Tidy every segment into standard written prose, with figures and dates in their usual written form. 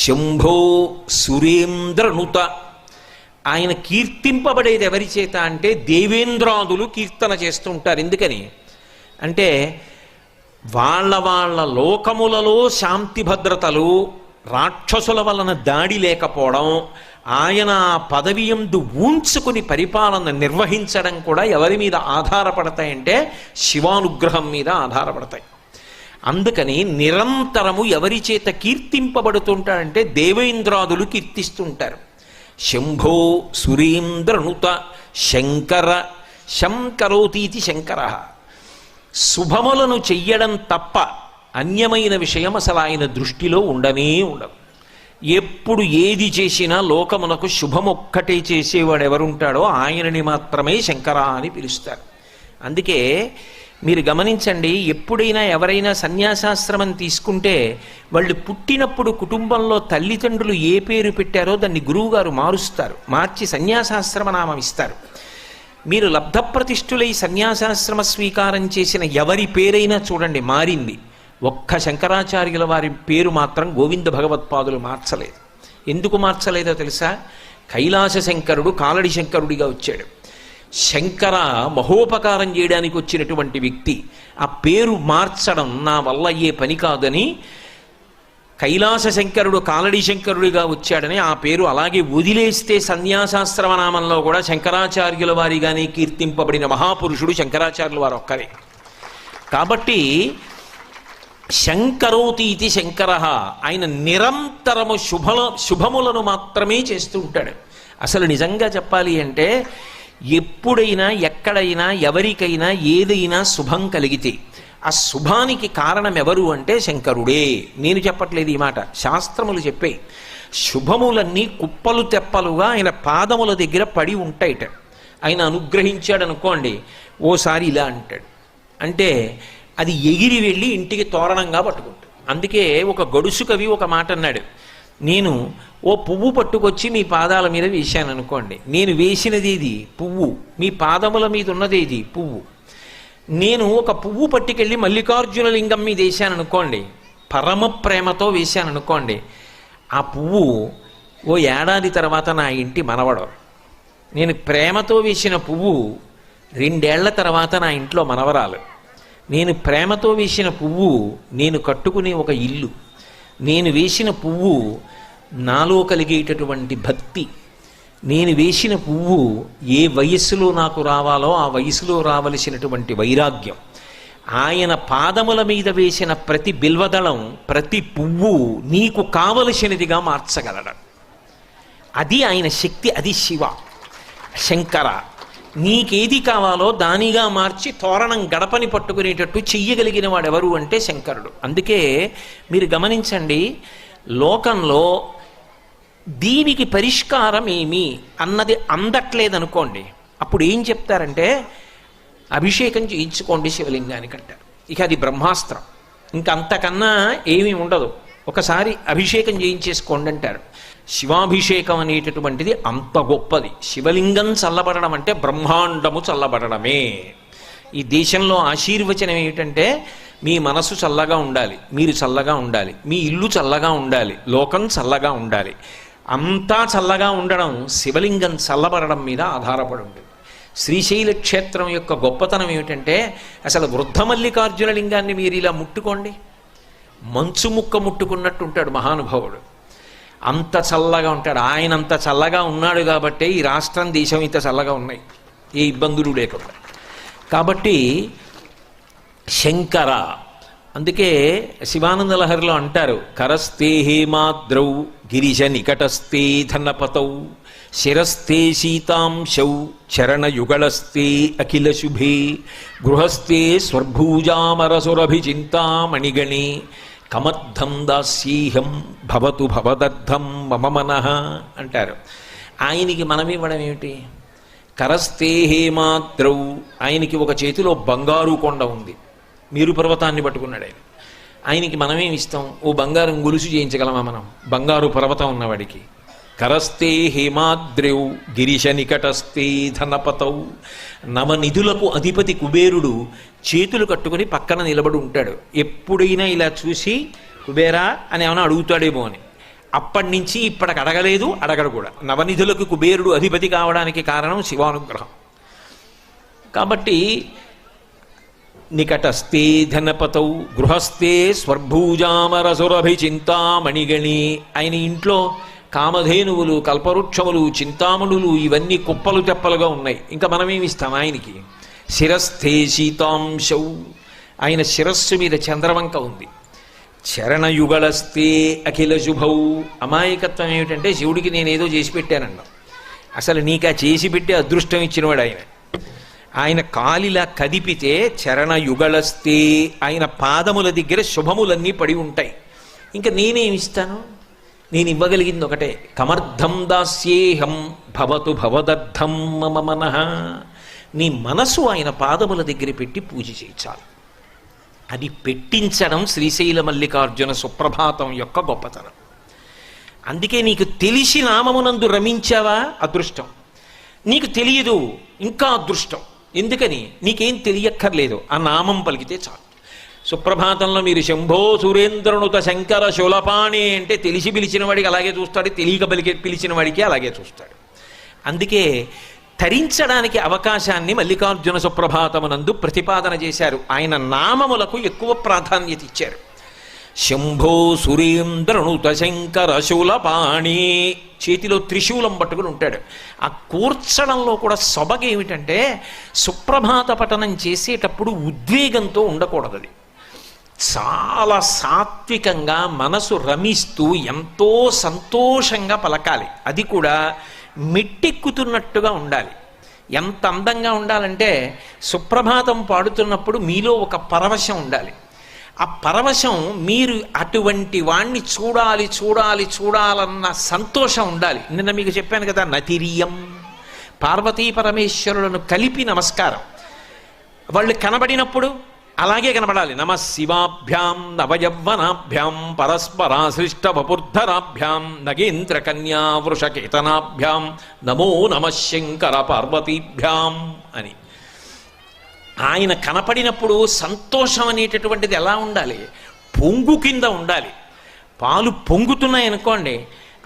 శంభో సురేంద్రనుత. ఆయన కీర్తింపబడేది ఎవరి చేత అంటే దేవేంద్రాదులు కీర్తన చేస్తుంటారు. ఎందుకని అంటే వాళ్ళ వాళ్ళ లోకములలో శాంతి భద్రతలు, రాక్షసుల వలన దాడి లేకపోవడం, ఆయన పదవి యందు ఊంచుకుని పరిపాలన నిర్వహించడం కూడా ఎవరి మీద ఆధారపడతాయంటే శివానుగ్రహం మీద ఆధారపడతాయి. అందుకని నిరంతరము ఎవరి చేత కీర్తింపబడుతుంటాడంటే దేవేంద్రాదులు కీర్తిస్తుంటారు. శంభో సురేంద్రనుత శంకర. శంకరోతీతి శంకర. శుభములను చెయ్యడం తప్ప అన్యమైన విషయం అసలు ఆయన దృష్టిలో ఉండనే ఉండదు. ఎప్పుడు ఏది చేసినా లోకమునకు శుభమొక్కటే చేసేవాడు ఎవరుంటాడో ఆయనని మాత్రమే శంకర అని పిలుస్తారు. అందుకే మీరు గమనించండి, ఎప్పుడైనా ఎవరైనా సన్యాసాశ్రమం తీసుకుంటే వాళ్ళు పుట్టినప్పుడు కుటుంబంలో తల్లిదండ్రులు ఏ పేరు పెట్టారో దాన్ని గురువుగారు మారుస్తారు, మార్చి సన్యాసాశ్రమ నామం ఇస్తారు. మీరు లబ్ధప్రతిష్ఠులై సన్యాసాశ్రమ స్వీకారం చేసిన ఎవరి పేరైనా చూడండి మారింది. ఒక్క శంకరాచార్యుల వారి పేరు మాత్రం గోవింద భగవత్పాదులు మార్చలేదు. ఎందుకు మార్చలేదో తెలుసా? కైలాస శంకరుడు కాలడి శంకరుడిగా వచ్చాడు. శంకర మహోపకారం చేయడానికి వచ్చినటువంటి వ్యక్తి. ఆ పేరు మార్చడం నా వల్ల అయ్యే పని కాదని కైలాస శంకరుడు కాలడి శంకరుడిగా వచ్చాడని ఆ పేరు అలాగే వదిలేస్తే సన్యాసాశ్రమనామంలో కూడా శంకరాచార్యుల వారిగానే కీర్తింపబడిన మహాపురుషుడు శంకరాచార్యుల వారు ఒక్కరే. కాబట్టి శంకరోతీతి శంకర. ఆయన నిరంతరము శుభములను మాత్రమే చేస్తూ ఉంటాడు. అసలు నిజంగా చెప్పాలి అంటే ఎప్పుడైనా ఎక్కడైనా ఎవరికైనా ఏదైనా శుభం కలిగితే ఆ శుభానికి కారణం ఎవరు అంటే శంకరుడే. నేను చెప్పట్లేదు ఈ మాట, శాస్త్రములు చెప్పే. శుభములన్నీ కుప్పలు తెప్పలుగా ఆయన పాదముల దగ్గర పడి ఉంటాయిట. ఆయన అనుగ్రహించాడు అనుకోండి, ఓసారి ఇలా అంటాడు అంటే అది ఎగిరి వెళ్ళి ఇంటికి తోరణంగా పట్టుకుంటాడు. అందుకే ఒక గడుసు కవి ఒక మాట అన్నాడు, నేను ఓ పువ్వు పట్టుకొచ్చి మీ పాదాల మీద వేశాను అనుకోండి, నేను వేసినది ఏది పువ్వు, మీ పాదముల మీద ఉన్నదేది పువ్వు. నేను ఒక పువ్వు పట్టుకెళ్ళి మల్లికార్జున లింగం మీద వేశాను అనుకోండి, పరమ ప్రేమతో వేశాను అనుకోండి, ఆ పువ్వు ఓ ఏడాది తర్వాత నా ఇంటి మనవడు. నేను ప్రేమతో వేసిన పువ్వు 2 ఏళ్ల తర్వాత నా ఇంట్లో మనవరాలు. నేను ప్రేమతో వేసిన పువ్వు నేను కట్టుకునే ఒక ఇల్లు. నేను వేసిన పువ్వు నాలో కలిగేటటువంటి భక్తి. నేను వేసిన పువ్వు ఏ వయస్సులో నాకు రావాలో ఆ వయసులో రావలసినటువంటి వైరాగ్యం. ఆయన పాదముల మీద వేసిన ప్రతి బిల్వదళం, ప్రతి పువ్వు నీకు కావలసినదిగా మార్చగలడు. అది ఆయన శక్తి, అది శివ శంకర. నీకేది కావాలో దానిగా మార్చి తోరణం గడపని పట్టుకునేటట్టు చెయ్యగలిగిన వాడెవరు అంటే శంకరుడు. అందుకే మీరు గమనించండి, లోకంలో దీనికి పరిష్కారం ఏమి అన్నది అందట్లేదనుకోండి, అప్పుడు ఏం చెప్తారంటే అభిషేకం చేయించుకోండి శివలింగానికి అంటారు. ఇక అది బ్రహ్మాస్త్రం, ఇంకంతకన్నా ఏమీ ఉండదు. ఒకసారి అభిషేకం చేయించేసుకోండి అంటారు. శివాభిషేకం అనేటటువంటిది అంత గొప్పది. శివలింగం చల్లబడడం అంటే బ్రహ్మాండము చల్లబడడమే. ఈ దేశంలో ఆశీర్వచనం ఏమిటంటే మీ మనసు చల్లగా ఉండాలి, మీరు చల్లగా ఉండాలి, మీ ఇల్లు చల్లగా ఉండాలి, లోకం చల్లగా ఉండాలి. అంతా చల్లగా ఉండడం శివలింగం చల్లబడడం మీద ఆధారపడి ఉంటుంది. శ్రీశైల క్షేత్రం యొక్క గొప్పతనం ఏమిటంటే అసలు వృద్ధ మల్లికార్జున లింగాన్ని మీరు ఇలా ముట్టుకోండి, మంచు ముక్క ముట్టుకున్నట్టు ఉంటాడు మహానుభావుడు. అంత చల్లగా ఉంటాడు. ఆయన అంత చల్లగా ఉన్నాడు కాబట్టే ఈ రాష్ట్రం దేశం ఇంత చల్లగా ఉన్నాయి, ఏ ఇబ్బందులు లేకుండా. కాబట్టి శంకర. అందుకే శివానంద లహరిలో అంటారు, కరస్తే హేమాద్రౌ గిరిజ నికటస్తే ధనపతౌ శిరస్తే శీతాంశౌ చరణయుగళస్తే అఖిల శుభే గృహస్థే స్వర్భూజామరసురభిచింతామణిగణే కమర్థం దాస్యేహం భవతు భవదర్థం మమ మనః అంటారు. ఆయనకి మనం ఇవ్వడం ఏమిటి? కరస్తే హేమాద్రౌ. ఆయనకి ఒక చేతిలో బంగారు కొండ ఉంది, మీరు పర్వతాన్ని పట్టుకున్నాడు ఆయన. ఆయనకి మనమేమి ఇస్తాం? ఓ బంగారం గొలుసు చేయించగలమా మనం బంగారు పర్వతం ఉన్నవాడికి? కరస్తే హేమాద్రౌ గిరిశ నికటస్తే ధనపతౌ. నవనిధులకు అధిపతి కుబేరుడు చేతులు కట్టుకుని పక్కన నిలబడి ఉంటాడు. ఎప్పుడైనా ఇలా చూసి కుబేరా అని ఏమైనా అడుగుతాడేమో అని. అప్పటి నుంచి ఇప్పటికి అడగలేదు, అడగడు కూడా. నవనిధులకు కుబేరుడు అధిపతి కావడానికి కారణం శివానుగ్రహం. కాబట్టి నికటస్థే ధనపతౌ గృహస్థే స్వర్భూజామరసురభిచింతామణిగణి. ఆయన ఇంట్లో కామధేనువులు, కల్పవృక్షములు, చింతామణులు ఇవన్నీ కుప్పలు తెప్పలుగా ఉన్నాయి. ఇంకా మనమేమిస్తాం ఆయనకి? శిరస్థే శీతాంశౌ, ఆయన శిరస్సు మీద చంద్రవంక ఉంది. చరణయుగళస్తే అఖిల శుభౌ. అమాయకత్వం ఏమిటంటే శివుడికి నేనేదో చేసి పెట్టానన్నా, అసలు నీకా చేసి పెట్టే అదృష్టం ఇచ్చినవాడు ఆయన. ఆయన కాలిలా కదిపితే చరణయుగళస్తే, ఆయన పాదముల దగ్గర శుభములన్నీ పడి ఉంటాయి. ఇంకా నేనేమిస్తాను? నేను ఇవ్వగలిగింది ఒకటే, కమర్థం దాస్యేహం భవతు భవదర్థం మమ మనః. నీ మనసు ఆయన పాదముల దగ్గర పెట్టి పూజ చేయించాలి. అది పెట్టించడం శ్రీశైల మల్లికార్జున సుప్రభాతం యొక్క గొప్పతనం. అందుకే నీకు తెలిసి నామమునందు రమించావా అదృష్టం, నీకు తెలియదు ఇంకా అదృష్టం. ఎందుకని? నీకేం తెలియక్కర్లేదు, ఆ నామం పలికితే చాలు. సుప్రభాతంలో మీరు శంభో సురేంద్రనుత శంకర శూలపాణి అంటే తెలిసి పిలిచిన వాడికి అలాగే చూస్తాడు, తెలియక పిలిచిన వాడికి అలాగే చూస్తాడు. అందుకే తరించడానికి అవకాశాన్ని మల్లికార్జున సుప్రభాతమునందు ప్రతిపాదన చేశారు. ఆయన నామములకు ఎక్కువ ప్రాధాన్యత ఇచ్చారు. శంభో సురేంద్రనుత శంకర శూలపాణి, చేతిలో త్రిశూలం పట్టుకుని ఉంటాడు. ఆ కూర్చడంలో కూడా సొబగేమిటంటే సుప్రభాత పఠనం చేసేటప్పుడు ఉద్వేగంతో ఉండకూడదు. అది చాలా సాత్వికంగా మనసు రమిస్తూ ఎంతో సంతోషంగా పలకాలి. అది కూడా మెట్టెక్కుతున్నట్టుగా ఉండాలి. ఎంత అందంగా ఉండాలంటే సుప్రభాతం పాడుతున్నప్పుడు మీలో ఒక పరవశం ఉండాలి. ఆ పరవశం మీరు అటువంటి వాణ్ణి చూడాలి చూడాలి చూడాలన్న సంతోషం ఉండాలి. నిన్న మీకు చెప్పాను కదా, నతిరియం, పార్వతీ పరమేశ్వరులను కలిపి నమస్కారం. వాళ్ళు కనబడినప్పుడు అలాగే కనబడాలి. నమ శివాభ్యాం నవయవ్వనాభ్యాం పరస్పరాశ్లిష్ట వపుర్ధరాభ్యాం నగేంద్ర కన్యా వృషకేతనాభ్యాం నమో నమ శంకర పార్వతీభ్యాం అని. ఆయన కనపడినప్పుడు సంతోషం అనేటటువంటిది ఎలా ఉండాలి? పొంగు కింద ఉండాలి. పాలు పొంగుతున్నాయనుకోండి,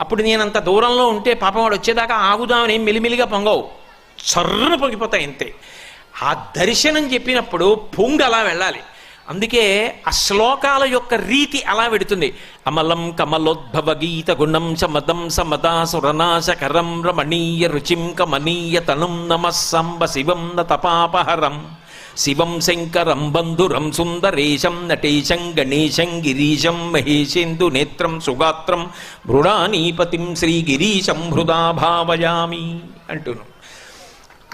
అప్పుడు నేను అంత దూరంలో ఉంటే పాపం వాడు వచ్చేదాకా ఆగుదామని మెలిమెలిగా పొంగవు, చర్రను పొంగిపోతాయి అంతే. ఆ దర్శనం చెప్పినప్పుడు పొంగు అలా వెళ్ళాలి. అందుకే ఆ శ్లోకాల యొక్క రీతి అలా పెడుతుంది. అమలం కమలోద్భవ గీత గుణం సమదం సమదాసురనాశకరం రమణీయ రుచిం కమనీయ తనుం నమ సంబ శివం న తపాపహరం శివం శంకరం బంధురం సుందరేశం నటేశం గణేశం గిరీశం మహేశేందు నేత్రం సుగాత్రం మృడానీపతిం శ్రీగిరీశం హృదా భావయామి అంటున్నాం.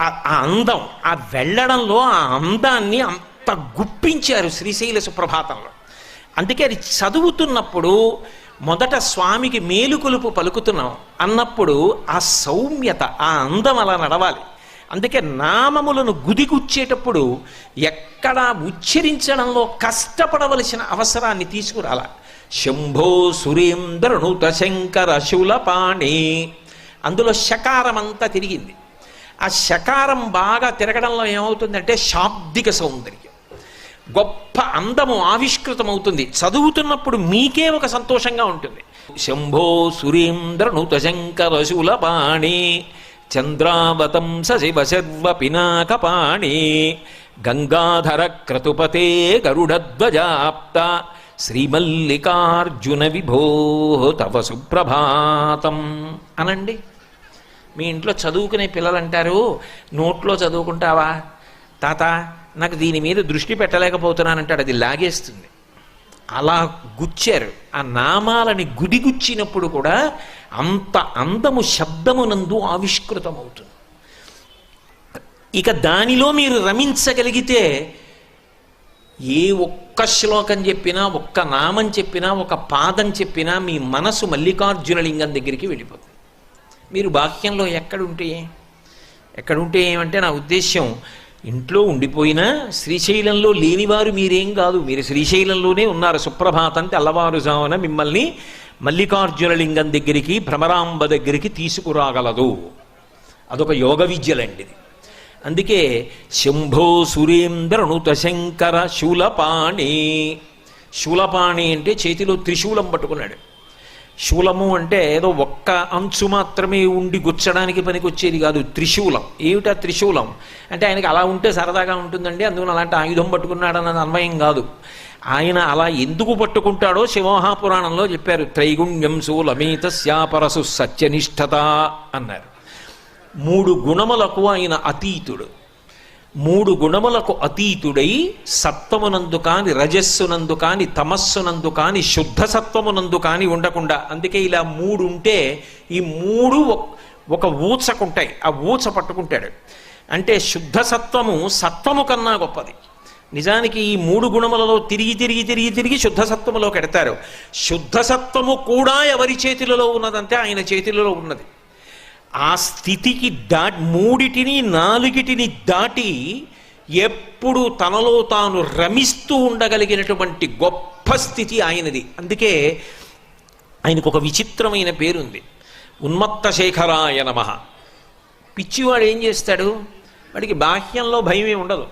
ఆ అందం, ఆ వెళ్ళడంలో ఆ అందాన్ని అంత గుప్పించారు శ్రీశైల సుప్రభాతంలో. అందుకే అది చదువుతున్నప్పుడు మొదట స్వామికి మేలుకొలుపు పలుకుతున్నాం అన్నప్పుడు ఆ సౌమ్యత, ఆ అందం అలా నడవాలి. అందుకే నామములను గుదిగుచ్చేటప్పుడు ఎక్కడా ఉచ్చరించడంలో కష్టపడవలసిన అవసరాన్ని తీసుకురాల. శంభో సురేంద్రనుత శంకర శూలపాణి, అందులో శకారం అంతా తిరిగింది. ఆ శకారం బాగా తిరగడంలో ఏమవుతుందంటే శాబ్దిక సౌందర్యం, గొప్ప అందము ఆవిష్కృతమవుతుంది. చదువుతున్నప్పుడు మీకే ఒక సంతోషంగా ఉంటుంది. శంభో సురేంద్రనుత శంకర శూలపాణి చంద్రావతం శివ శర్వ పినాకపాణి గంగాధర క్రతుపతే గరుడధ్వజాప్త శ్రీమల్లికార్జున విభో తవ సుప్రభాతం అనండి. మీ ఇంట్లో చదువుకునే పిల్లలు అంటారు, నోట్లో చదువుకుంటావా తాత, నాకు దీని మీద దృష్టి పెట్టలేకపోతున్నానంటాడు, అది లాగేస్తుంది. అలా గుచ్చారు. ఆ నామాలని గుడిగుచ్చినప్పుడు కూడా అంత అందము శబ్దమునందు ఆవిష్కృతమవుతుంది. ఇక దానిలో మీరు రమించగలిగితే ఏ ఒక్క శ్లోకం చెప్పినా, ఒక్క నామం చెప్పినా, ఒక పాదం చెప్పినా మీ మనసు మల్లికార్జున లింగం దగ్గరికి వెళ్ళిపోతుంది. మీరు బాహ్యంలో ఎక్కడుంటే ఏమంటే నా ఉద్దేశ్యం, ఇంట్లో ఉండిపోయినా శ్రీశైలంలో లేనివారు మీరేం కాదు, మీరు శ్రీశైలంలోనే ఉన్నారు. సుప్రభాతం తెల్లవారుజామున మిమ్మల్ని మల్లికార్జున లింగం దగ్గరికి, భ్రమరాంబ దగ్గరికి తీసుకురాగలదు. అదొక యోగ విద్యలండిది. అందుకే శంభో సురేంద్రనుత శంకర శూలపాణి. శూలపాణి అంటే చేతిలో త్రిశూలం పట్టుకున్నాడు. శూలము అంటే ఏదో ఒక్క అంచు మాత్రమే ఉండి గుచ్చడానికి పనికొచ్చేది కాదు, త్రిశూలం. ఏమిటా త్రిశూలం అంటే ఆయనకి అలా ఉంటే సరదాగా ఉంటుందండి, అందుకని అలాంటి ఆయుధం పట్టుకున్నాడన్నది అన్వయం కాదు. ఆయన అలా ఎందుకు పట్టుకుంటాడో శివమహాపురాణంలో చెప్పారు. త్రైగుణ్యం శూలమేతస్యాపరసు సత్యనిష్టత అన్నారు. 3 గుణములకు ఆయన అతీతుడు. 3 గుణములకు అతీతుడై సత్వమునందు కాని, రజస్సునందు కాని, తమస్సునందు కాని, శుద్ధ సత్వమునందు కాని ఉండకుండా, అందుకే ఇలా 3 ఉంటే ఈ 3 ఒక ఊచకుంటాయి, ఆ ఊచ పట్టుకుంటాడు. అంటే శుద్ధ సత్వము సత్వము కన్నా గొప్పది. నిజానికి ఈ 3 గుణములలో తిరిగి తిరిగి తిరిగి తిరిగి శుద్ధ సత్వములో కెడతారు. శుద్ధ సత్వము కూడా ఎవరి చేతులలో ఉన్నదంటే ఆయన చేతులలో ఉన్నది. ఆ స్థితికి మూడిటిని 4టిని దాటి ఎప్పుడు తనలో తాను రమిస్తూ ఉండగలిగినటువంటి గొప్ప స్థితి ఆయనది. అందుకే ఆయనకు ఒక విచిత్రమైన పేరుంది, ఉన్మత్త శేఖరాయ నమః. పిచ్చివాడు ఏం చేస్తాడు, వాడికి బాహ్యంలో భయమే ఉండదు.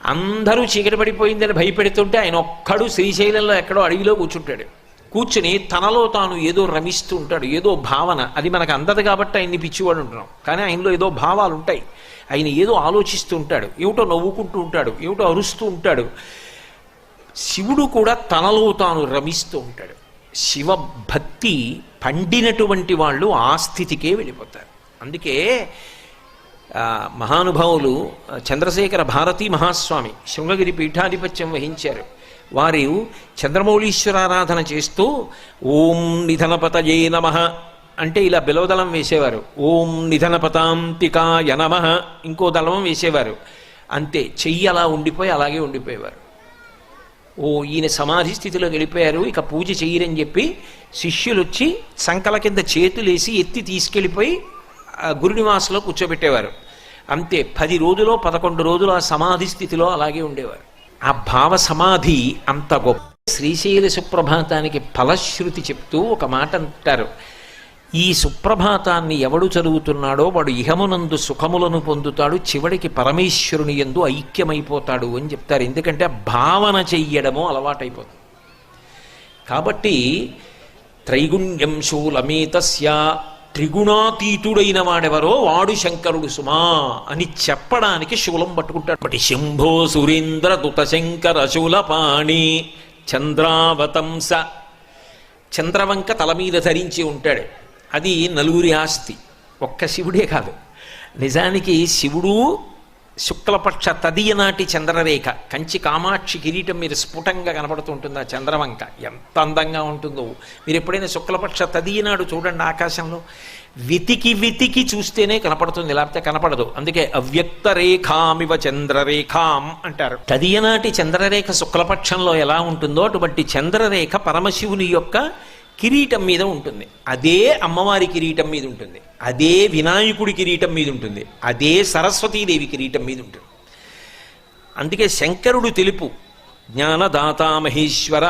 అందరూ చీకటి పడిపోయిందని భయపెడుతుంటే ఆయన ఒక్కడు శ్రీశైలంలో ఎక్కడో అడవిలో కూర్చుంటాడు. కూర్చుని తనలో తాను ఏదో రమిస్తూ ఉంటాడు, ఏదో భావన. అది మనకు అందదు కాబట్టి ఆయన్ని పిచ్చివాడు ఉంటున్నాం, కానీ ఆయనలో ఏదో భావాలు ఉంటాయి. ఆయన ఏదో ఆలోచిస్తూ ఉంటాడు, ఏమిటో నవ్వుకుంటూ ఉంటాడు, ఏమిటో అరుస్తూ ఉంటాడు. శివుడు కూడా తనలో తాను రమిస్తూ ఉంటాడు. శివభక్తి పండినటువంటి వాళ్ళు ఆ స్థితికే వెళ్ళిపోతారు. అందుకే మహానుభావులు చంద్రశేఖర భారతీ మహాస్వామి శృంగగిరి పీఠాధిపత్యం వహించారు. వారు చంద్రమౌళీశ్వరారాధన చేస్తూ ఓం నిధనపతయే నమః అంటే ఇలా బిలవదళం వేసేవారు. ఓం నిధనపతాంతికాయ నమః ఇంకో దళం వేసేవారు. అంతే, చెయ్యి అలా ఉండిపోయి అలాగే ఉండిపోయేవారు. ఓ ఈయన సమాధి స్థితిలో వెళ్ళిపోయారు, ఇక పూజ చెయ్యరని చెప్పి శిష్యులు వచ్చి సంకల కింద చేతులేసి ఎత్తి తీసుకెళ్ళిపోయి గురునివాసంలో కూర్చోబెట్టేవారు. అంతే, 10 రోజులో 11 రోజులు ఆ సమాధి స్థితిలో అలాగే ఉండేవారు. ఆ భావ సమాధి అంత గొప్ప. శ్రీశైల సుప్రభాతానికి ఫలశ్రుతి చెప్తూ ఒక మాట అంటారు, ఈ సుప్రభాతాన్ని ఎవడు చదువుతున్నాడో వాడు ఇహమునందు సుఖములను పొందుతాడు, చివడికి పరమేశ్వరుని యందు ఐక్యమైపోతాడు అని చెప్తారు. ఎందుకంటే భావన చెయ్యడము అలవాటైపోతుంది. కాబట్టి త్రైగుణ్యం శూలమేతస్య, త్రిగుణాతీతుడైన వాడెవరో వాడు శంకరుడు సుమా అని చెప్పడానికి శూలం పట్టుకుంటాడు. శంభో సురేంద్ర దుత శంకర శూలపాణి చంద్రావతంస. చంద్రవంక తల మీద ధరించి ఉంటాడు. అది నలుగురి ఆస్తి, ఒక్క శివుడే కాదు. నిజానికి శివుడు శుక్లపక్ష తదియ నాటి చంద్రరేఖ, కంచి కామాక్షి కిరీటం మీద స్ఫుటంగా కనపడుతుంటుంది. ఆ చంద్రవంక ఎంత అందంగా ఉంటుందో. మీరు ఎప్పుడైనా శుక్లపక్ష తదియ నాడు చూడండి, ఆకాశంలో వెతికి వెతికి చూస్తేనే కనపడుతుంది, లేకపోతే కనపడదు. అందుకే అవ్యక్త రేఖామివ చంద్రరేఖాం అంటారు. తదియనాటి చంద్రరేఖ శుక్లపక్షంలో ఎలా ఉంటుందో అటువంటి చంద్రరేఖ పరమశివుని యొక్క కిరీటం మీద ఉంటుంది. అదే అమ్మవారి కిరీటం మీద ఉంటుంది, అదే వినాయకుడి కిరీటం మీద ఉంటుంది, అదే సరస్వతీదేవి కిరీటం మీద ఉంటుంది. అందుకే శంకరుడు తెలుపు, జ్ఞానదాత మహేశ్వర,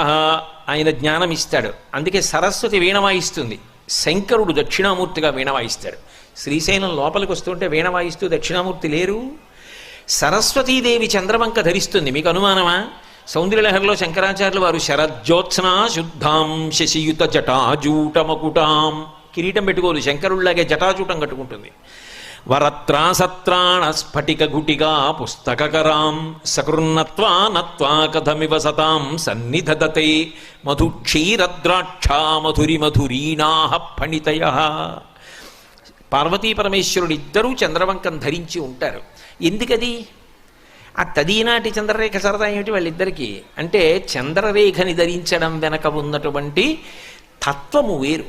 ఆయన జ్ఞానం ఇస్తాడు. అందుకే సరస్వతి వీణ వాయిస్తుంది, శంకరుడు దక్షిణామూర్తిగా వీణ వాయిస్తాడు. శ్రీశైలం లోపలికి వస్తుంటే వీణ వాయిస్తూ దక్షిణామూర్తి లేరు. సరస్వతీదేవి చంద్రవంక ధరిస్తుంది. మీకు అనుమానమా? సౌందర్యలహరిలో శంకరాచార్యులు వారు శరజ్యోత్స్నా శుద్ధాం శశియుత జటాజూటమకుటాం, కిరీటం పెట్టుకోదు, శంకరుల్లాగే జటాజూటం కట్టుకుంటుంది. వరత్రాసత్రాణ స్ఫటిక గుటిగా పుస్తకరాం సకృన్నత్వా నత్వా కథమివ సతాం సన్నిధదతే మధుక్షీరద్రాక్షా మధురి మధురీనాః ఫణితయః. పార్వతీ పరమేశ్వరుడు ఇద్దరూ చంద్రవంకం ధరించి ఉంటారు. ఎందుకది? ఆ తదీనాటి చంద్రరేఖ సరదా ఏమిటి వాళ్ళిద్దరికీ అంటే, చంద్రరేఖని ధరించడం వెనక ఉన్నటువంటి తత్వము వేరు.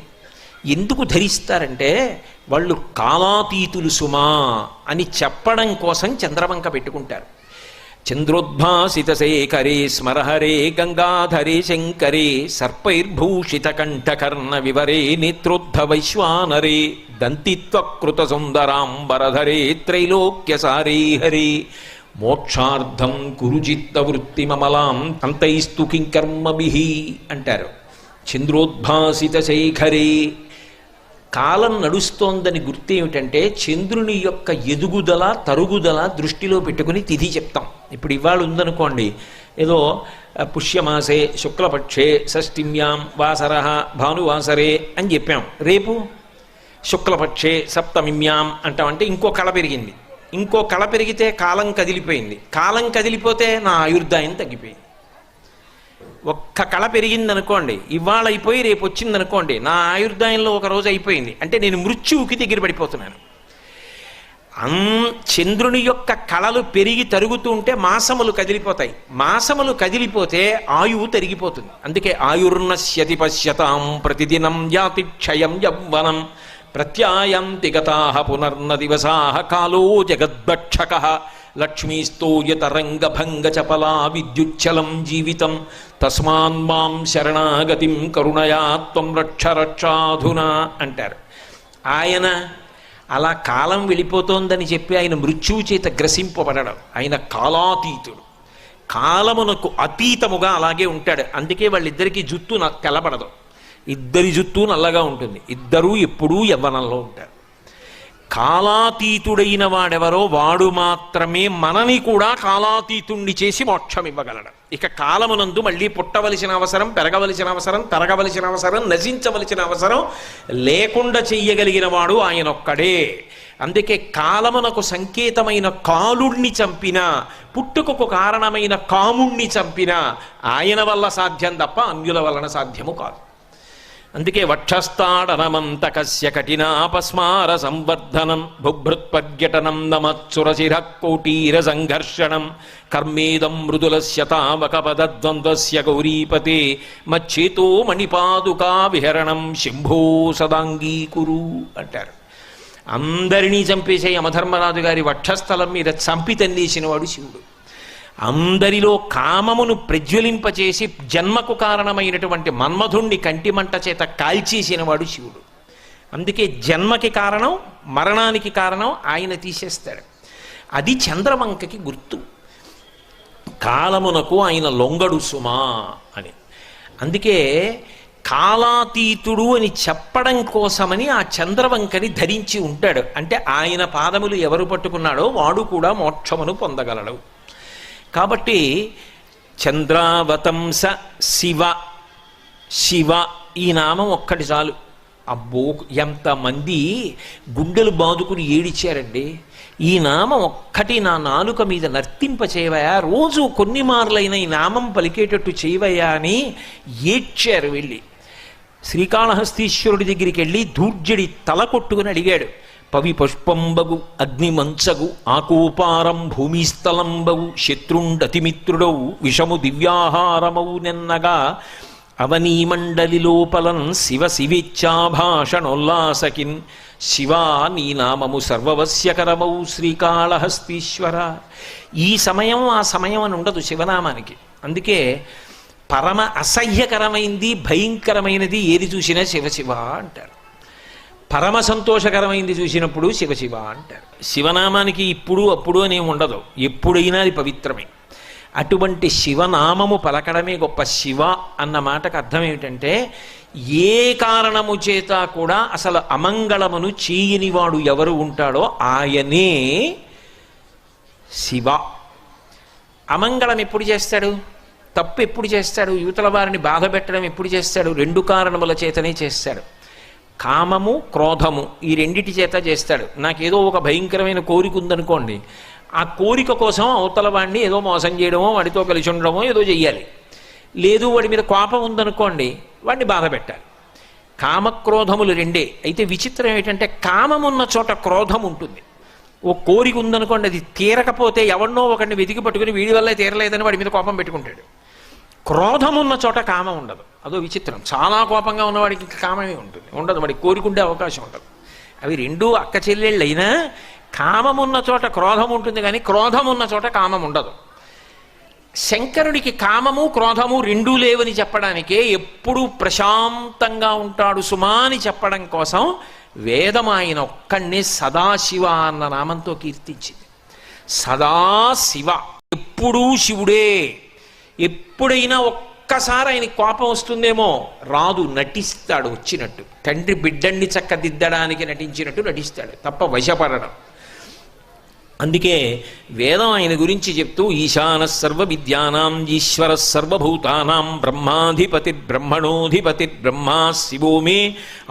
ఎందుకు ధరిస్తారంటే వాళ్ళు కాలాతీతులు సుమా అని చెప్పడం కోసం చంద్రవంక పెట్టుకుంటారు. చంద్రోద్భాసిత శేఖరే స్మరహరే గంగాధరే శంకరే సర్పైర్భూషిత కంఠకర్ణ వివరే నేత్రోద్ధ వైశ్వానరే దంతిత్వకృత సుందరాంబరధరే త్రైలోక్యసారే హరే మోక్షార్థం కురుచిత్త వృత్తిమమలాం అంతైస్తు కింకర్మభిః అంటారు. చంద్రోద్భాసిత శేఖరే, కాలం నడుస్తోందని గుర్తు ఏమిటంటే చంద్రుని యొక్క ఎదుగుదల తరుగుదల దృష్టిలో పెట్టుకుని తిథి చెప్తాం. ఇప్పుడు ఇవాళ ఉందనుకోండి, ఏదో పుష్యమాసే శుక్లపక్షే షష్ఠిమ్యాం వాసర భానువాసరే అని చెప్పాం. రేపు శుక్లపక్షే సప్తమిమ్యాం అంటామంటే ఇంకో కళ పెరిగింది. ఇంకో కళ పెరిగితే కాలం కదిలిపోయింది. కాలం కదిలిపోతే నా ఆయుర్దాయం తగ్గిపోయింది. ఒక్క కళ పెరిగిందనుకోండి, ఇవాళ అయిపోయి రేపు వచ్చిందనుకోండి, నా ఆయుర్దాయంలో ఒక రోజు అయిపోయింది అంటే నేను మృత్యువుకి దగ్గర పడిపోతున్నాను. చంద్రుని యొక్క కళలు పెరిగి తరుగుతూ ఉంటే మాసములు కదిలిపోతాయి. మాసములు కదిలిపోతే ఆయువు తరిగిపోతుంది. అందుకే ఆయుర్నశ్యతి పశ్యతాం ప్రతిదినం యాతి క్షయం యవ్వనం ప్రత్యాయంతి గతాః పునర్న దివసాః కాలో జగద్భక్షకః లక్ష్మీస్తోయతరంగభంగ చపలా విద్యుచ్చలం జీవితం తస్మాన్మాం శరణాగతిం కరుణయా త్వం రక్ష రక్షాధునా అంటారు. ఆయన అలా కాలం వెళ్ళిపోతోందని చెప్పి ఆయన మృత్యువు చేత గ్రసింపబడడం. ఆయన కాలాతీతుడు, కాలమునకు అతీతముగా అలాగే ఉంటాడు. అందుకే వాళ్ళిద్దరికీ జుత్తు తెల్లబడదు, ఇద్దరి జుత్తు నల్లగా ఉంటుంది. ఇద్దరూ ఎప్పుడూ యవ్వనంలో ఉంటారు. కాలాతీతుడైన వాడెవరో వాడు మాత్రమే మనని కూడా కాలాతీతుణ్ణి చేసి మోక్షం ఇవ్వగలడు. ఇక కాలమునందు మళ్ళీ పుట్టవలసిన అవసరం, పెరగవలసిన అవసరం, తరగవలసిన అవసరం, నశించవలసిన అవసరం లేకుండా చెయ్యగలిగిన వాడు ఆయన ఒక్కడే. అందుకే కాలమునకు సంకేతమైన కాలుణ్ణి చంపిన, పుట్టుకకు కారణమైన కాముణ్ణి చంపిన ఆయన వల్ల సాధ్యం తప్ప అన్యుల వలన సాధ్యము కాదు. అందుకే వక్షస్థాడనమంతకస్య కఠినాపస్మార సంవర్ధనం బుభృత్పర్యటనం నమత్సురశిర కోటీర సంఘర్షణం కర్మేదం మృదులస్య తావకపదద్వంద్వస్య గౌరీపతే మచ్చేతో మణిపాదుకా విహరణం శంభో సదాంగీకురు అంటారు. అందరినీ చంపేసే యమధర్మరాజు గారి వక్షస్థలం మీద చంపి తన్నేసిన వాడు శివుడు. అందరిలో కామమును ప్రజ్వలింపచేసి జన్మకు కారణమైనటువంటి మన్మధుణ్ణి కంటిమంట చేత కాల్చేసిన వాడు శివుడు. అందుకే జన్మకి కారణం, మరణానికి కారణం ఆయన తీసేస్తాడు. అది చంద్రవంకకి గుర్తు. కాలమునకు ఆయన లొంగడు సుమా అని. అందుకే కాలాతీతుడు అని చెప్పడం కోసమని ఆ చంద్రవంకని ధరించి ఉంటాడు. అంటే ఆయన పాదములు ఎవరు పట్టుకున్నాడో వాడు కూడా మోక్షమును పొందగలడు. కాబట్టి చంద్రావతంస శివ, శివ ఈ నామం ఒక్కటి చాలు. అబ్బో ఎంతమంది గుండెలు బాదుకుని ఏడిచారండి. ఈ నామం ఒక్కటి నా నాలుక మీద నర్తింప చేయవయా, రోజు కొన్ని మార్లైన ఈ నామం పలికేటట్టు చేయవయా అని ఏడ్చారు. వెళ్ళి శ్రీకాళహస్తీశ్వరుడి దగ్గరికి వెళ్ళి దూర్జడి తల కొట్టుకుని అడిగాడు. పవి పుష్పంబగు అగ్నిమంచగు ఆకూపారం భూమిస్థలంబగు శత్రుండతిమిత్రుడవు విషము దివ్యాహారమవు నెన్నగా అవనీమండలి లోపలన్ శివ శివేచ్ఛాభాషణోల్లాసకిన్ శివా నీ నామము సర్వవస్యకరమౌ శ్రీకాళహస్తీశ్వర. ఈ సమయం ఆ సమయం అని ఉండదు శివనామానికి. అందుకే పరమ అసహ్యకరమైంది, భయంకరమైనది ఏది చూసినా శివశివ అంటారు. పరమ సంతోషకరమైంది చూసినప్పుడు శివశివ అంటారు. శివనామానికి ఇప్పుడు అప్పుడు అని ఉండదు, ఎప్పుడైనా అది పవిత్రమే. అటువంటి శివనామము పలకడమే గొప్ప. శివ అన్న మాటకు అర్థం ఏమిటంటే ఏ కారణము చేత కూడా అసలు అమంగళమును చేయనివాడు ఎవరు ఉంటాడో ఆయనే శివ. అమంగళం ఎప్పుడు చేస్తాడు? తప్పు ఎప్పుడు చేస్తాడు? యువతల వారిని బాధ పెట్టడం ఎప్పుడు చేస్తాడు? రెండు కారణముల చేతనే చేస్తాడు. కామము, క్రోధము ఈ రెండిటి చేత చేస్తాడు. నాకేదో ఒక భయంకరమైన కోరిక ఉందనుకోండి, ఆ కోరిక కోసం అవతల వాడిని ఏదో మోసం చేయడమో, వాడితో కలిసి ఉండడమో ఏదో చెయ్యాలి. లేదు వాడి మీద కోపం ఉందనుకోండి, వాడిని బాధ పెట్టాలి. కామక్రోధములు రెండే. అయితే విచిత్రం ఏంటంటే కామమున్న చోట క్రోధం ఉంటుంది. ఓ కోరిక ఉందనుకోండి, అది తీరకపోతే ఎవరినో ఒకరిని వెతికి పట్టుకుని వీడి వల్ల తీరలేదని వాడి మీద కోపం పెట్టుకుంటాడు. క్రోధం ఉన్న చోట కామం ఉండదు. అదో విచిత్రం. చాలా కోపంగా ఉన్నవాడికి కామమే ఉంటుంది, ఉండదు. వాడికి కోరికుండే అవకాశం ఉండదు. అవి రెండూ అక్క చెల్లెళ్ళైనా కామం ఉన్న చోట క్రోధం ఉంటుంది, కానీ క్రోధం ఉన్న చోట కామం ఉండదు. శంకరుడికి కామము క్రోధము రెండూ లేవని చెప్పడానికే ఎప్పుడూ ప్రశాంతంగా ఉంటాడు సుమా అని చెప్పడం కోసం వేదం ఆయన ఒక్కడినే సదాశివ అన్న నామంతో కీర్తించింది. సదాశివ, ఎప్పుడూ శివుడే. ఎప్పుడైనా ఒక్కసారి ఆయనకి కోపం వస్తుందేమో, రాదు, నటిస్తాడు వచ్చినట్టు. తండ్రి బిడ్డన్ని చక్కదిద్దడానికి నటించినట్టు నటిస్తాడు తప్ప వశపడడం. అందుకే వేదం ఆయన గురించి చెప్తూ ఈశాన సర్వ విద్యానాం ఈశ్వర సర్వభూతానాం బ్రహ్మాధిపతి బ్రహ్మణోధిపతి బ్రహ్మా శివో మే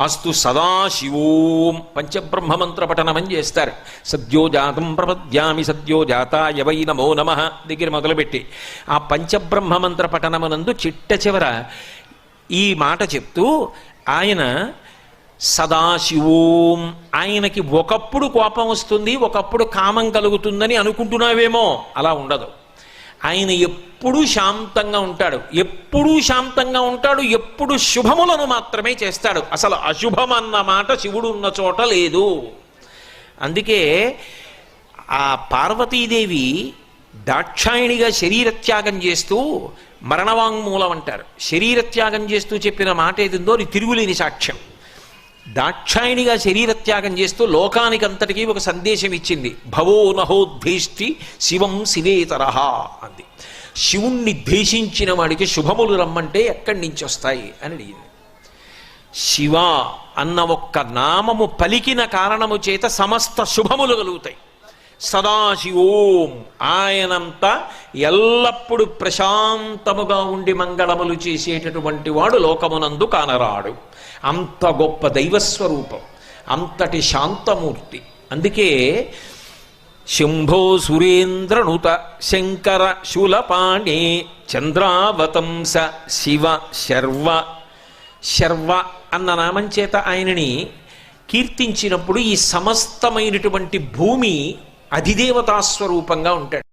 అస్తు సదాశివోం పంచబ్రహ్మ మంత్ర పఠనమని చేస్తారు. సద్యోజాతం ప్రపద్యామి సద్యోజాతాయ వై నమో నమః దగ్గర మొదలుపెట్టి ఆ పంచబ్రహ్మ మంత్ర పఠనమునందు చిట్ట చివర ఈ మాట చెప్తూ ఆయన సదాశివోం, ఆయనకి ఒకప్పుడు కోపం వస్తుంది, ఒకప్పుడు కామం కలుగుతుందని అనుకుంటున్నావేమో, అలా ఉండదు. ఆయన ఎప్పుడూ శాంతంగా ఉంటాడు, ఎప్పుడూ శాంతంగా ఉంటాడు, ఎప్పుడు శుభములను మాత్రమే చేస్తాడు. అసలు అశుభం అన్న మాట శివుడు ఉన్న చోట లేదు. అందుకే ఆ పార్వతీదేవి దాక్షాయణిగా శరీరత్యాగం చేస్తూ మరణవాంగ్మూలం అంటారు. శరీరత్యాగం చేస్తూ చెప్పిన మాట ఏదిందో అది తిరుగులేని సాక్ష్యం. దాక్షాయణిగా శరీరత్యాగం చేస్తూ లోకానికంతటికీ ఒక సందేశం ఇచ్చింది. భవో నహోద్భేష్టి శివం శివేతరహ అంది. శివుణ్ణి ద్వేషించిన వాడికి శుభములు రమ్మంటే ఎక్కడి నుంచి వస్తాయి అని అడిగింది. శివ అన్న ఒక్క నామము పలికిన కారణము చేత సమస్త శుభములు కలుగుతాయి. సదాశివోం, ఆయనంతా ఎల్లప్పుడూ ప్రశాంతముగా ఉండి మంగళములు చేసేటటువంటి వాడు లోకమునందు కానరాడు. అంత గొప్ప దైవస్వరూపం, అంతటి శాంతమూర్తి. అందుకే శంభో సురేంద్రనుత శంకర శూలపాణే చంద్రావతంస శివ శర్వ. శర్వ అన్న నామం చేత ఆయనని కీర్తించినప్పుడు ఈ సమస్తమైనటువంటి భూమి అధిదేవతాస్వరూపంగా ఉంటాడు.